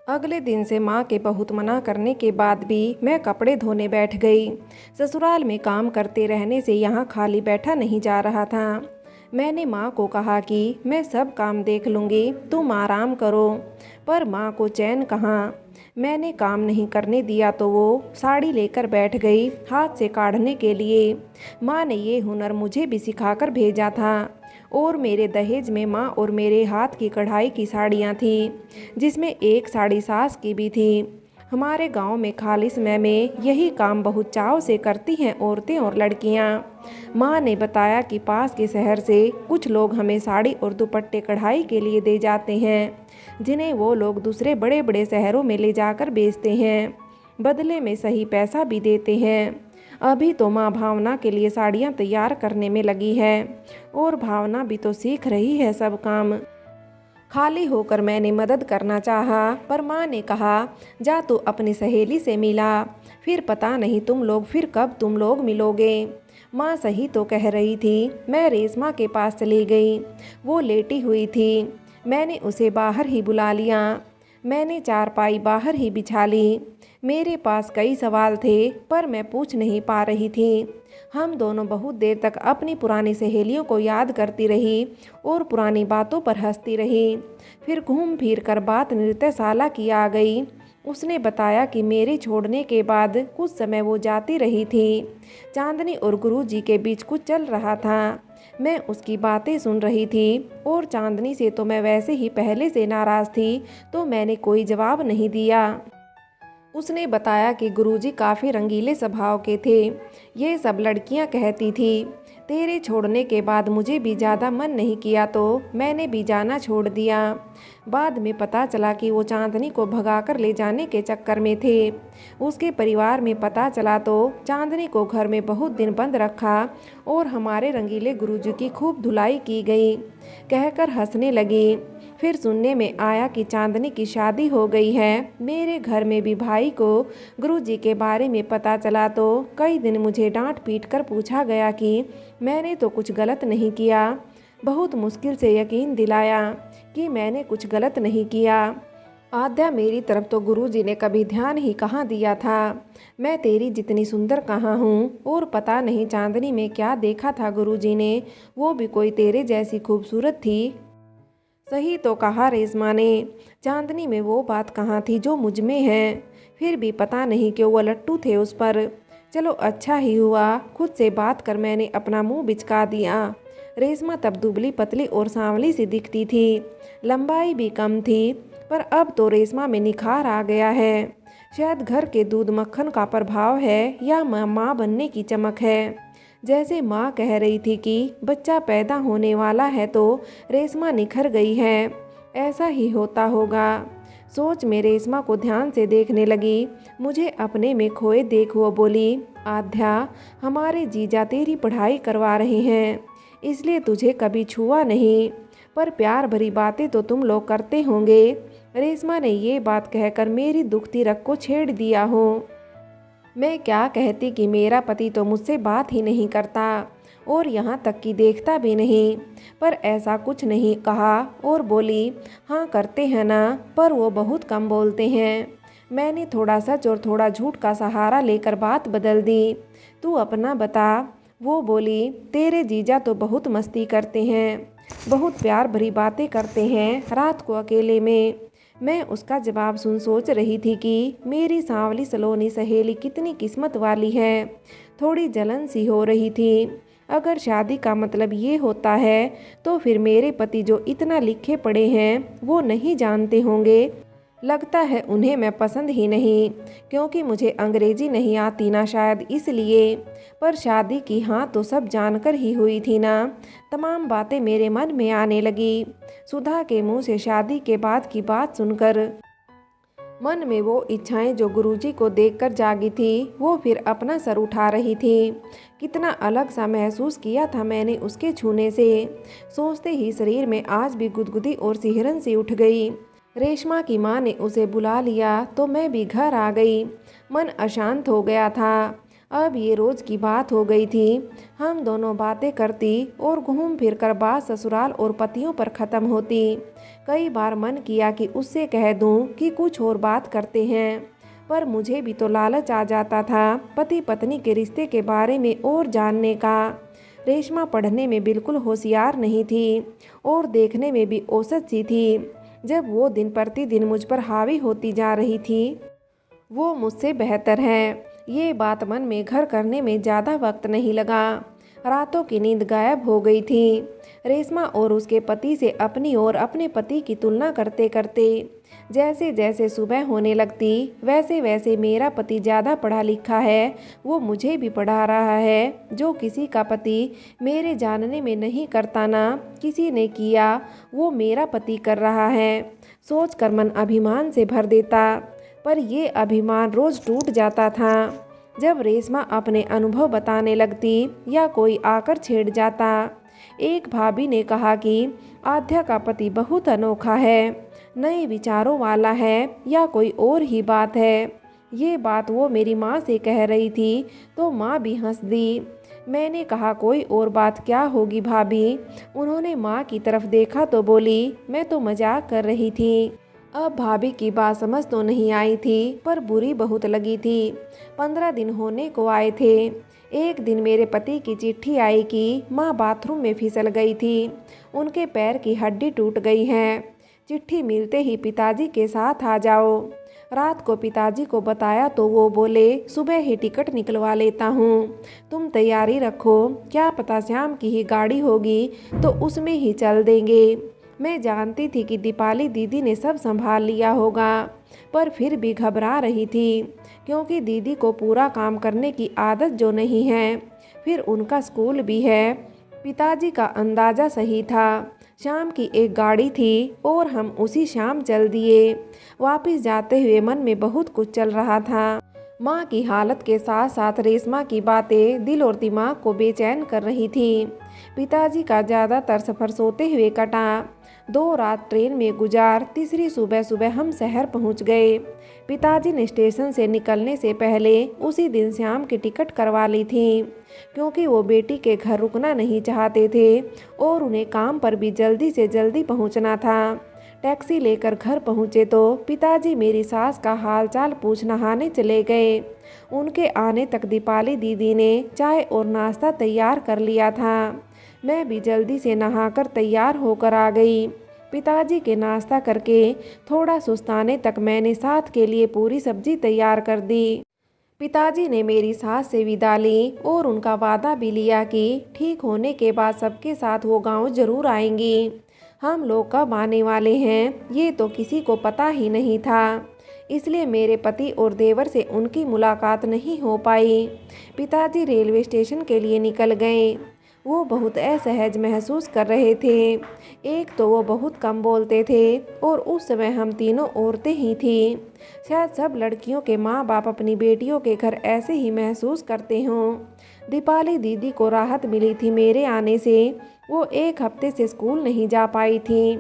अगले दिन से माँ के बहुत मना करने के बाद भी मैं कपड़े धोने बैठ गई। ससुराल में काम करते रहने से यहाँ खाली बैठा नहीं जा रहा था। मैंने माँ को कहा कि मैं सब काम देख लूँगी, तुम आराम करो। पर माँ को चैन कहाँ। मैंने काम नहीं करने दिया तो वो साड़ी लेकर बैठ गई हाथ से काढ़ने के लिए। माँ ने ये हुनर मुझे भी सिखाकर भेजा था। और मेरे दहेज में माँ और मेरे हाथ की कढ़ाई की साड़ियाँ थी, जिसमें एक साड़ी सास की भी थी। हमारे गांव में खाली समय में यही काम बहुत चाव से करती हैं औरतें और लड़कियां। माँ ने बताया कि पास के शहर से कुछ लोग हमें साड़ी और दुपट्टे कढ़ाई के लिए दे जाते हैं, जिन्हें वो लोग दूसरे बड़े बड़े शहरों में ले जाकर बेचते हैं। बदले में सही पैसा भी देते हैं। अभी तो माँ भावना के लिए साड़ियाँ तैयार करने में लगी है और भावना भी तो सीख रही है सब काम। खाली होकर मैंने मदद करना चाहा, पर माँ ने कहा जा तू अपनी सहेली से मिला, फिर पता नहीं तुम लोग मिलोगे। माँ सही तो कह रही थी। मैं रेशमा के पास चली गई। वो लेटी हुई थी। मैंने उसे बाहर ही बुला लिया। मैंने चारपाई बाहर ही बिछा ली। मेरे पास कई सवाल थे, पर मैं पूछ नहीं पा रही थी। हम दोनों बहुत देर तक अपनी पुरानी सहेलियों को याद करती रही और पुरानी बातों पर हंसती रही। फिर घूम फिर कर बात नृत्यशाला की आ गई। उसने बताया कि मेरे छोड़ने के बाद कुछ समय वो जाती रही थी। चांदनी और गुरुजी के बीच कुछ चल रहा था। मैं उसकी बातें सुन रही थी और चांदनी से तो मैं वैसे ही पहले से नाराज़ थी, तो मैंने कोई जवाब नहीं दिया। उसने बताया कि गुरुजी काफ़ी रंगीले स्वभाव के थे। ये सब लड़कियां कहती थी। तेरे छोड़ने के बाद मुझे भी ज़्यादा मन नहीं किया तो मैंने भी जाना छोड़ दिया। बाद में पता चला कि वो चांदनी को भगाकर ले जाने के चक्कर में थे। उसके परिवार में पता चला तो चांदनी को घर में बहुत दिन बंद रखा और हमारे रंगीले गुरुजी की खूब धुलाई की गई। कहकर हंसने लगी। फिर सुनने में आया कि चांदनी की शादी हो गई है। मेरे घर में भी भाई को गुरुजी के बारे में पता चला तो कई दिन मुझे डांट पीट कर पूछा गया कि मैंने तो कुछ गलत नहीं किया। बहुत मुश्किल से यकीन दिलाया कि मैंने कुछ गलत नहीं किया। आद्या मेरी तरफ तो गुरुजी ने कभी ध्यान ही कहाँ दिया था। मैं तेरी जितनी सुंदर कहाँ हूँ, और पता नहीं चांदनी में क्या देखा था गुरुजी ने, वो भी कोई तेरे जैसी खूबसूरत थी। सही तो कहा रेशमा ने। चांदनी में वो बात कहाँ थी जो मुझ में है। फिर भी पता नहीं क्यों वो लट्टू थे उस पर। चलो अच्छा ही हुआ, खुद से बात कर मैंने अपना मुंह बिचका दिया। रेशमा तब दुबली पतली और सांवली सी दिखती थी। लंबाई भी कम थी, पर अब तो रेशमा में निखार आ गया है। शायद घर के दूध मक्खन का प्रभाव है या माँ बनने की चमक है। जैसे माँ कह रही थी कि बच्चा पैदा होने वाला है तो रेशमा निखर गई है, ऐसा ही होता होगा। सोच में रेशमा को ध्यान से देखने लगी। मुझे अपने में खोए देख वो बोली, आध्या हमारे जीजा तेरी पढ़ाई करवा रहे हैं, इसलिए तुझे कभी छुआ नहीं, पर प्यार भरी बातें तो तुम लोग करते होंगे। रेशमा ने ये बात कहकर मेरी दुखती रग को छेड़ दिया हो। मैं क्या कहती कि मेरा पति तो मुझसे बात ही नहीं करता और यहाँ तक कि देखता भी नहीं, पर ऐसा कुछ नहीं कहा और बोली, हाँ करते हैं ना, पर वो बहुत कम बोलते हैं। मैंने थोड़ा सच और थोड़ा झूठ का सहारा लेकर बात बदल दी। तू अपना बता। वो बोली, तेरे जीजा तो बहुत मस्ती करते हैं, बहुत प्यार भरी बातें करते हैं रात को अकेले में। मैं उसका जवाब सुन सोच रही थी कि मेरी सांवली सलोनी सहेली कितनी किस्मत वाली है। थोड़ी जलन सी हो रही थी। अगर शादी का मतलब ये होता है तो फिर मेरे पति जो इतना लिखे पढ़े हैं वो नहीं जानते होंगे। लगता है उन्हें मैं पसंद ही नहीं, क्योंकि मुझे अंग्रेजी नहीं आती ना, शायद इसलिए। पर शादी की हाँ तो सब जानकर ही हुई थी ना। तमाम बातें मेरे मन में आने लगी। सुधा के मुंह से शादी के बाद की बात सुनकर मन में वो इच्छाएं जो गुरुजी को देखकर जागी थी वो फिर अपना सर उठा रही थी। कितना अलग सा महसूस किया था मैंने उसके छूने से। सोचते ही शरीर में आज भी गुदगुदी और सिहरन सी उठ गई। रेशमा की माँ ने उसे बुला लिया तो मैं भी घर आ गई। मन अशांत हो गया था। अब ये रोज़ की बात हो गई थी। हम दोनों बातें करती और घूम फिर कर बात ससुराल और पतियों पर ख़त्म होती। कई बार मन किया कि उससे कह दूं कि कुछ और बात करते हैं, पर मुझे भी तो लालच आ जाता था पति पत्नी के रिश्ते के बारे में और जानने का। रेशमा पढ़ने में बिल्कुल होशियार नहीं थी और देखने में भी औसत सी थी। जब वो दिन प्रतिदिन मुझ पर हावी होती जा रही थी, वो मुझसे बेहतर है, ये बात मन में घर करने में ज़्यादा वक्त नहीं लगा। रातों की नींद गायब हो गई थी। रेशमा और उसके पति से अपनी और अपने पति की तुलना करते करते जैसे जैसे सुबह होने लगती, वैसे वैसे मेरा पति ज़्यादा पढ़ा लिखा है, वो मुझे भी पढ़ा रहा है। जो किसी का पति मेरे जानने में नहीं करता ना किसी ने किया, वो मेरा पति कर रहा है। सोचकर मन अभिमान से भर देता, पर ये अभिमान रोज़ टूट जाता था जब रेशमा अपने अनुभव बताने लगती या कोई आकर छेड़ जाता। एक भाभी ने कहा कि आध्या का पति बहुत अनोखा है, नए विचारों वाला है या कोई और ही बात है। ये बात वो मेरी माँ से कह रही थी तो माँ भी हंस दी। मैंने कहा कोई और बात क्या होगी भाभी। उन्होंने माँ की तरफ देखा तो बोली मैं तो मजाक कर रही थी। अब भाभी की बात समझ तो नहीं आई थी, पर बुरी बहुत लगी थी। 15 दिन होने को आए थे। एक दिन मेरे पति की चिट्ठी आई कि माँ बाथरूम में फिसल गई थी, उनके पैर की हड्डी टूट गई है। चिट्ठी मिलते ही पिताजी के साथ आ जाओ। रात को पिताजी को बताया तो वो बोले सुबह ही टिकट निकलवा लेता हूँ, तुम तैयारी रखो, क्या पता शाम की ही गाड़ी होगी तो उसमें ही चल देंगे। मैं जानती थी कि दीपाली दीदी ने सब संभाल लिया होगा, पर फिर भी घबरा रही थी क्योंकि दीदी को पूरा काम करने की आदत जो नहीं है, फिर उनका स्कूल भी है। पिताजी का अंदाज़ा सही था। शाम की एक गाड़ी थी और हम उसी शाम चल दिए। वापस जाते हुए मन में बहुत कुछ चल रहा था। माँ की हालत के साथ साथ रेशमा की बातें दिल और दिमाग को बेचैन कर रही थी। पिताजी का ज़्यादातर सफ़र सोते हुए कटा। 2 रात ट्रेन में गुजार तीसरी सुबह सुबह हम शहर पहुंच गए। पिताजी ने स्टेशन से निकलने से पहले उसी दिन शाम की टिकट करवा ली थी, क्योंकि वो बेटी के घर रुकना नहीं चाहते थे और उन्हें काम पर भी जल्दी से जल्दी पहुंचना था। टैक्सी लेकर घर पहुंचे तो पिताजी मेरी सास का हालचाल पूछ नहाने चले गए। उनके आने तक दीपाली दीदी ने चाय और नाश्ता तैयार कर लिया था। मैं भी जल्दी से नहाकर तैयार होकर आ गई। पिताजी के नाश्ता करके थोड़ा सुस्ताने तक मैंने साथ के लिए पूरी सब्जी तैयार कर दी। पिताजी ने मेरी सास से विदा ली और उनका वादा भी लिया कि ठीक होने के बाद सबके साथ वो गांव जरूर आएंगी। हम लोग कब आने वाले हैं ये तो किसी को पता ही नहीं था, इसलिए मेरे पति और देवर से उनकी मुलाकात नहीं हो पाई। पिताजी रेलवे स्टेशन के लिए निकल गए। वो बहुत असहज महसूस कर रहे थे। एक तो वो बहुत कम बोलते थे और उस समय हम तीनों औरतें ही थी। शायद सब लड़कियों के माँ बाप अपनी बेटियों के घर ऐसे ही महसूस करते हों। दीपाली दीदी को राहत मिली थी मेरे आने से। वो 1 हफ्ते से स्कूल नहीं जा पाई थी।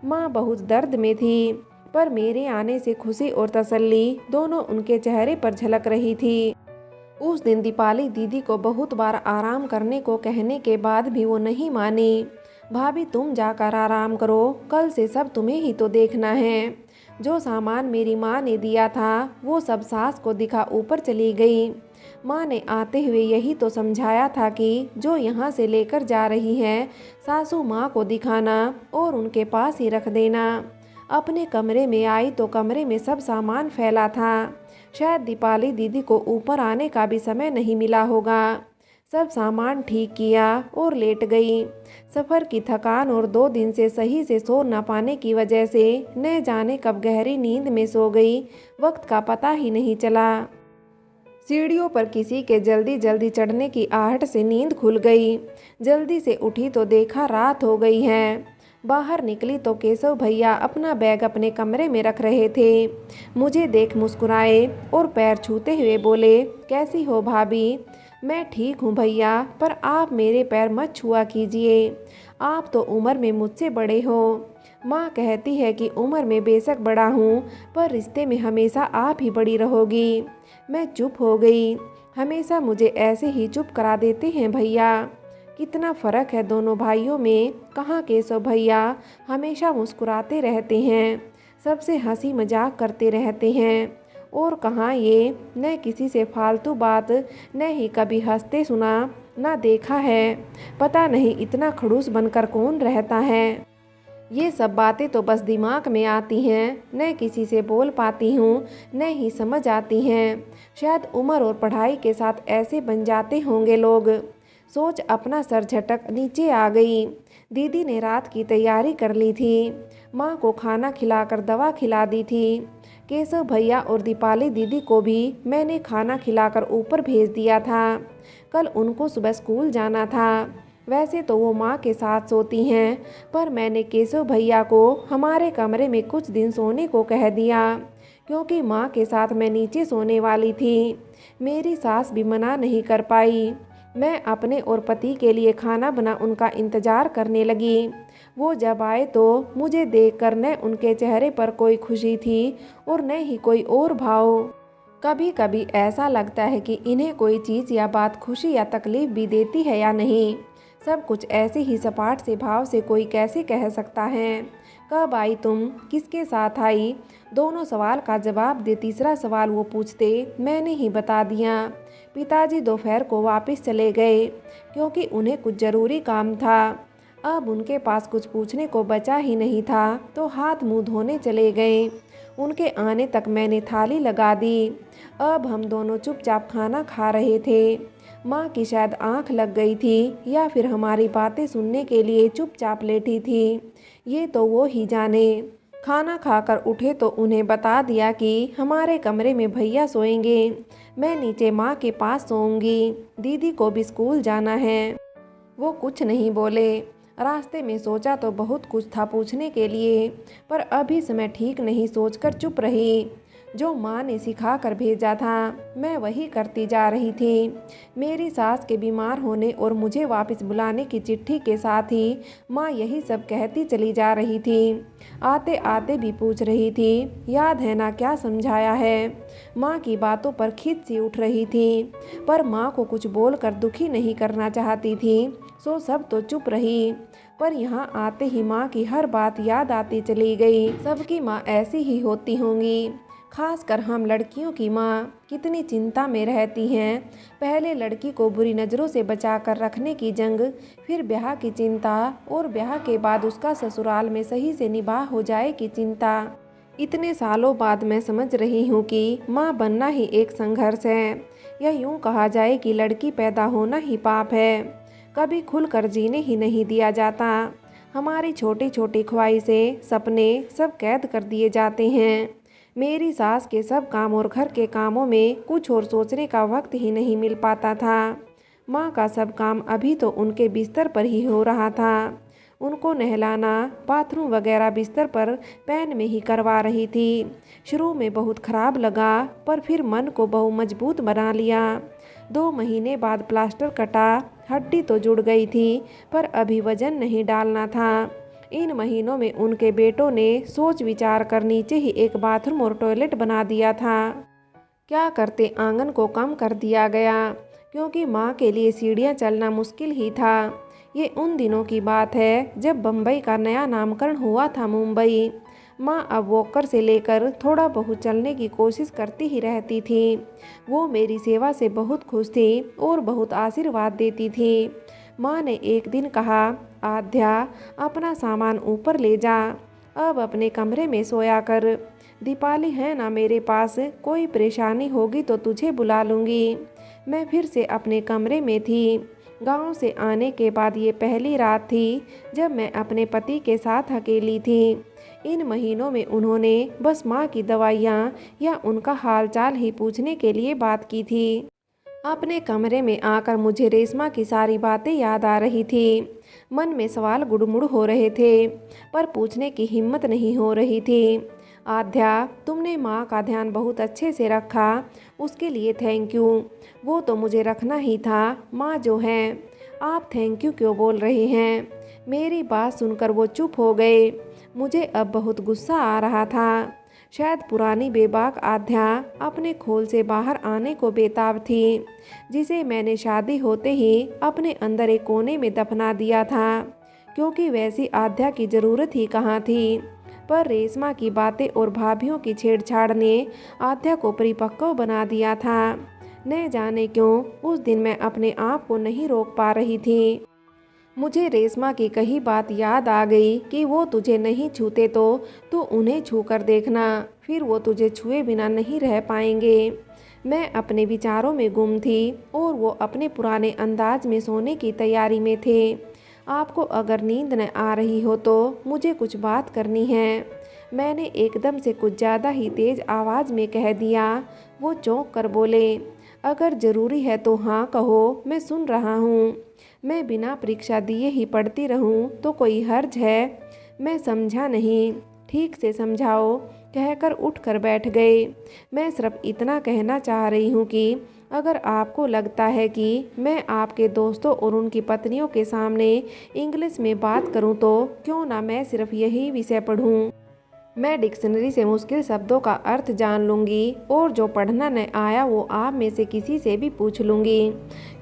माँ बहुत दर्द में थी, पर मेरे आने से खुशी और तसल्ली दोनों उनके चेहरे पर झलक रही थी। उस दिन दीपाली दीदी को बहुत बार आराम करने को कहने के बाद भी वो नहीं मानी। भाभी तुम जाकर आराम करो, कल से सब तुम्हें ही तो देखना है। जो सामान मेरी माँ ने दिया था वो सब सास को दिखा ऊपर चली गई। माँ ने आते हुए यही तो समझाया था कि जो यहाँ से लेकर जा रही है सासू माँ को दिखाना और उनके पास ही रख देना। अपने कमरे में आई तो कमरे में सब सामान फैला था। शायद दीपाली दीदी को ऊपर आने का भी समय नहीं मिला होगा। सब सामान ठीक किया और लेट गई। सफ़र की थकान और 2 दिन से सही से सो न पाने की वजह से न जाने कब गहरी नींद में सो गई, वक्त का पता ही नहीं चला। सीढ़ियों पर किसी के जल्दी जल्दी चढ़ने की आहट से नींद खुल गई। जल्दी से उठी तो देखा रात हो गई है। बाहर निकली तो केशव भैया अपना बैग अपने कमरे में रख रहे थे। मुझे देख मुस्कुराए और पैर छूते हुए बोले कैसी हो भाभी। मैं ठीक हूँ भैया, पर आप मेरे पैर मत छुआ कीजिए, आप तो उम्र में मुझसे बड़े हो। माँ कहती है कि उम्र में बेशक बड़ा हूँ, पर रिश्ते में हमेशा आप ही बड़ी रहोगी। मैं चुप हो गई। हमेशा मुझे ऐसे ही चुप करा देते हैं भैया। कितना फ़र्क है दोनों भाइयों में। कहाँ केशव भैया हमेशा मुस्कुराते रहते हैं, सबसे हंसी मजाक करते रहते हैं, और कहाँ ये न किसी से फालतू बात न ही कभी हंसते सुना न देखा है। पता नहीं इतना खड़ूस बनकर कौन रहता है। ये सब बातें तो बस दिमाग में आती हैं, न किसी से बोल पाती हूँ न ही समझ आती हैं। शायद उम्र और पढ़ाई के साथ ऐसे बन जाते होंगे लोग। सोच अपना सर झटक नीचे आ गई। दीदी ने रात की तैयारी कर ली थी। माँ को खाना खिलाकर दवा खिला दी थी। केशव भैया और दीपाली दीदी को भी मैंने खाना खिलाकर ऊपर भेज दिया था। कल उनको सुबह स्कूल जाना था। वैसे तो वो माँ के साथ सोती हैं, पर मैंने केशव भैया को हमारे कमरे में कुछ दिन सोने को कह दिया, क्योंकि माँ के साथ मैं नीचे सोने वाली थी। मेरी सास भी मना नहीं कर पाई। मैं अपने और पति के लिए खाना बना उनका इंतज़ार करने लगी। वो जब आए तो मुझे देखकर न उनके चेहरे पर कोई खुशी थी और न ही कोई और भाव। कभी कभी ऐसा लगता है कि इन्हें कोई चीज़ या बात खुशी या तकलीफ भी देती है या नहीं। सब कुछ ऐसे ही सपाट से भाव से कोई कैसे कह सकता है। कब आई तुम, किसके साथ आई, दोनों सवाल का जवाब दे तीसरा सवाल वो पूछते, मैंने ही बता दिया। पिताजी दोपहर को वापस चले गए, क्योंकि उन्हें कुछ ज़रूरी काम था। अब उनके पास कुछ पूछने को बचा ही नहीं था, तो हाथ मुंह धोने चले गए। उनके आने तक मैंने थाली लगा दी। अब हम दोनों चुपचाप खाना खा रहे थे। माँ की शायद आंख लग गई थी, या फिर हमारी बातें सुनने के लिए चुपचाप लेटी थी, ये तो वो ही जाने। खाना खाकर उठे तो उन्हें बता दिया कि हमारे कमरे में भैया सोएंगे, मैं नीचे माँ के पास सोऊंगी, दीदी को भी स्कूल जाना है। वो कुछ नहीं बोले। रास्ते में सोचा तो बहुत कुछ था पूछने के लिए, पर अभी समय ठीक नहीं सोचकर चुप रही। जो माँ ने सिखा कर भेजा था मैं वही करती जा रही थी। मेरी सास के बीमार होने और मुझे वापस बुलाने की चिट्ठी के साथ ही माँ यही सब कहती चली जा रही थी। आते आते भी पूछ रही थी, याद है ना क्या समझाया है। माँ की बातों पर खिंच सी उठ रही थी, पर माँ को कुछ बोलकर दुखी नहीं करना चाहती थी, सो सब तो चुप रही। पर यहाँ आते ही माँ की हर बात याद आती चली गई। सबकी माँ ऐसी ही होती होंगी, खासकर हम लड़कियों की माँ कितनी चिंता में रहती हैं। पहले लड़की को बुरी नज़रों से बचा कर रखने की जंग, फिर ब्याह की चिंता, और ब्याह के बाद उसका ससुराल में सही से निभाह हो जाए की चिंता। इतने सालों बाद मैं समझ रही हूँ कि माँ बनना ही एक संघर्ष है, या यूँ कहा जाए कि लड़की पैदा होना ही पाप है। कभी खुलकर जीने ही नहीं दिया जाता। हमारी छोटी छोटी ख्वाहिशें, सपने सब कैद कर दिए जाते हैं। मेरी सास के सब काम और घर के कामों में कुछ और सोचने का वक्त ही नहीं मिल पाता था। माँ का सब काम अभी तो उनके बिस्तर पर ही हो रहा था। उनको नहलाना, बाथरूम वगैरह बिस्तर पर पैन में ही करवा रही थी। शुरू में बहुत ख़राब लगा, पर फिर मन को बहु मजबूत बना लिया। 2 महीने बाद प्लास्टर कटा, हड्डी तो जुड़ गई थी, पर अभी वजन नहीं डालना था। इन महीनों में उनके बेटों ने सोच विचार कर नीचे ही एक बाथरूम और टॉयलेट बना दिया था। क्या करते, आंगन को कम कर दिया गया, क्योंकि माँ के लिए सीढ़ियाँ चलना मुश्किल ही था। ये उन दिनों की बात है जब बम्बई का नया नामकरण हुआ था मुंबई। माँ अब वॉकर से लेकर थोड़ा बहुत चलने की कोशिश करती ही रहती थी। वो मेरी सेवा से बहुत खुश थी और बहुत आशीर्वाद देती थी। माँ ने एक दिन कहा, आध्या अपना सामान ऊपर ले जा, अब अपने कमरे में सोया कर। दीपाली है ना मेरे पास, कोई परेशानी होगी तो तुझे बुला लूँगी। मैं फिर से अपने कमरे में थी। गांव से आने के बाद ये पहली रात थी जब मैं अपने पति के साथ अकेली थी। इन महीनों में उन्होंने बस माँ की दवाइयाँ या उनका हालचाल ही पूछने के लिए बात की थी। अपने कमरे में आकर मुझे रेशमा की सारी बातें याद आ रही थी। मन में सवाल गुड़मुड़ हो रहे थे, पर पूछने की हिम्मत नहीं हो रही थी। आध्या, तुमने माँ का ध्यान बहुत अच्छे से रखा, उसके लिए थैंक यू। वो तो मुझे रखना ही था, माँ जो है। आप थैंक यू क्यों बोल रहे हैं? मेरी बात सुनकर वो चुप हो गए। मुझे अब बहुत गुस्सा आ रहा था। शायद पुरानी बेबाक आध्या अपने खोल से बाहर आने को बेताब थी, जिसे मैंने शादी होते ही अपने अंदर एक कोने में दफना दिया था, क्योंकि वैसी आध्या की ज़रूरत ही कहाँ थी। पर रेशमा की बातें और भाभीियों की छेड़छाड़ ने आध्या को परिपक्व बना दिया था। न जाने क्यों उस दिन मैं अपने आप को नहीं रोक पा रही थी। मुझे रेशमा की कही बात याद आ गई कि वो तुझे नहीं छूते तो तू उन्हें छू कर देखना, फिर वो तुझे छुए बिना नहीं रह पाएंगे। मैं अपने विचारों में गुम थी और वो अपने पुराने अंदाज में सोने की तैयारी में थे। आपको अगर नींद न आ रही हो तो मुझे कुछ बात करनी है, मैंने एकदम से कुछ ज़्यादा ही तेज़ आवाज़ में कह दिया। वो चौंक कर बोले, अगर ज़रूरी है तो हाँ कहो, मैं सुन रहा हूँ। मैं बिना परीक्षा दिए ही पढ़ती रहूँ तो कोई हर्ज है? मैं समझा नहीं। ठीक से समझाओ, कहकर उठकर बैठ गए। मैं सिर्फ इतना कहना चाह रही हूँ कि अगर आपको लगता है कि मैं आपके दोस्तों और उनकी पत्नियों के सामने इंग्लिश में बात करूँ तो क्यों ना मैं सिर्फ यही विषय पढ़ूँ। मैं डिक्शनरी से मुश्किल शब्दों का अर्थ जान लूँगी और जो पढ़ना न आया वो आप में से किसी से भी पूछ लूँगी,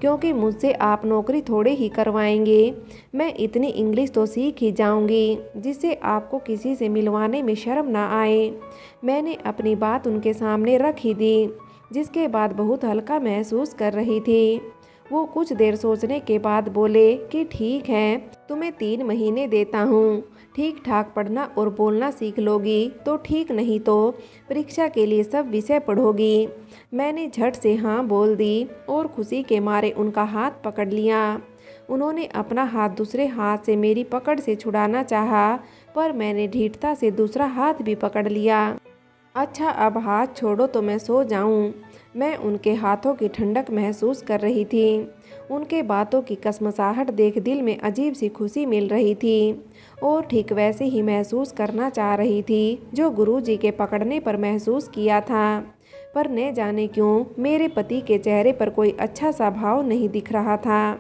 क्योंकि मुझसे आप नौकरी थोड़े ही करवाएंगे। मैं इतनी इंग्लिश तो सीख ही जाऊँगी जिससे आपको किसी से मिलवाने में शर्म ना आए। मैंने अपनी बात उनके सामने रख ही दी, जिसके बाद बहुत हल्का महसूस कर रही थी। वो कुछ देर सोचने के बाद बोले कि ठीक है, तुम्हें 3 महीने देता हूँ। ठीक ठाक पढ़ना और बोलना सीख लोगी तो ठीक, नहीं तो परीक्षा के लिए सब विषय पढ़ोगी। मैंने झट से हाँ बोल दी और खुशी के मारे उनका हाथ पकड़ लिया। उन्होंने अपना हाथ दूसरे हाथ से मेरी पकड़ से छुड़ाना चाहा, पर मैंने ढीठता से दूसरा हाथ भी पकड़ लिया। अच्छा, अब हाथ छोड़ो तो मैं सो जाऊं। मैं उनके हाथों की ठंडक महसूस कर रही थी। उनके बातों की कसमसाहट देख दिल में अजीब सी खुशी मिल रही थी और ठीक वैसे ही महसूस करना चाह रही थी जो गुरुजी के पकड़ने पर महसूस किया था। पर न जाने क्यों मेरे पति के चेहरे पर कोई अच्छा सा भाव नहीं दिख रहा था।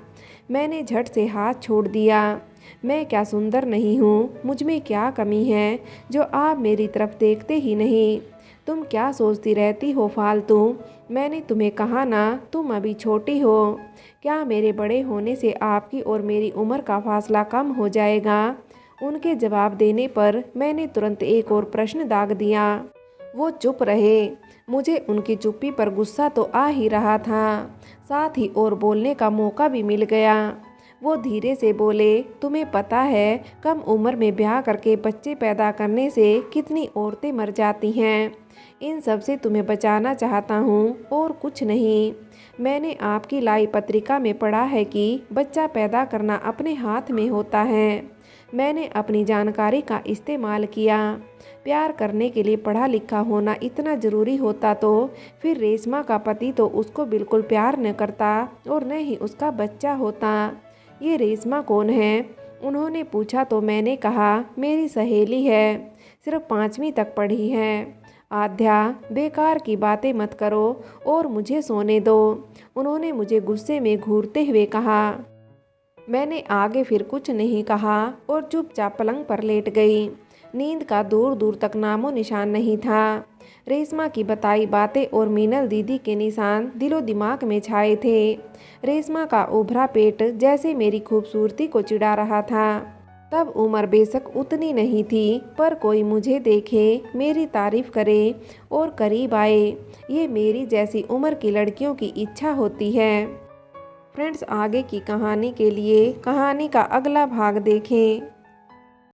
मैंने झट से हाथ छोड़ दिया। मैं क्या सुंदर नहीं हूँ? मुझ में क्या कमी है जो आप मेरी तरफ देखते ही नहीं? तुम क्या सोचती रहती हो फालतू? मैंने तुम्हें कहा ना, तुम अभी छोटी हो। क्या मेरे बड़े होने से आपकी और मेरी उम्र का फासला कम हो जाएगा? उनके जवाब देने पर मैंने तुरंत एक और प्रश्न दाग दिया। वो चुप रहे। मुझे उनकी चुप्पी पर गुस्सा तो आ ही रहा था, साथ ही और बोलने का मौका भी मिल गया। वो धीरे से बोले, तुम्हें पता है कम उम्र में ब्याह करके बच्चे पैदा करने से कितनी औरतें मर जाती हैं? इन सब से तुम्हें बचाना चाहता हूँ और कुछ नहीं। मैंने आपकी लाई पत्रिका में पढ़ा है कि बच्चा पैदा करना अपने हाथ में होता है। मैंने अपनी जानकारी का इस्तेमाल किया। प्यार करने के लिए पढ़ा लिखा होना इतना ज़रूरी होता तो फिर रेशमा का पति तो उसको बिल्कुल प्यार न करता और न ही उसका बच्चा होता। ये रेशमा कौन है? उन्होंने पूछा तो मैंने कहा, मेरी सहेली है, सिर्फ 5वीं तक पढ़ी है। आध्या, बेकार की बातें मत करो और मुझे सोने दो, उन्होंने मुझे गुस्से में घूरते हुए कहा। मैंने आगे फिर कुछ नहीं कहा और चुपचाप पलंग पर लेट गई। नींद का दूर दूर तक नामो निशान नहीं था। रेशमा की बताई बातें और मीनल दीदी के निशान दिलो दिमाग में छाए थे। रेशमा का उभरा पेट जैसे मेरी खूबसूरती को चिढ़ा रहा था। तब उम्र बेशक उतनी नहीं थी, पर कोई मुझे देखे, मेरी तारीफ करे और करीब आए, ये मेरी जैसी उम्र की लड़कियों की इच्छा होती है। फ्रेंड्स, आगे की कहानी के लिए कहानी का अगला भाग देखें।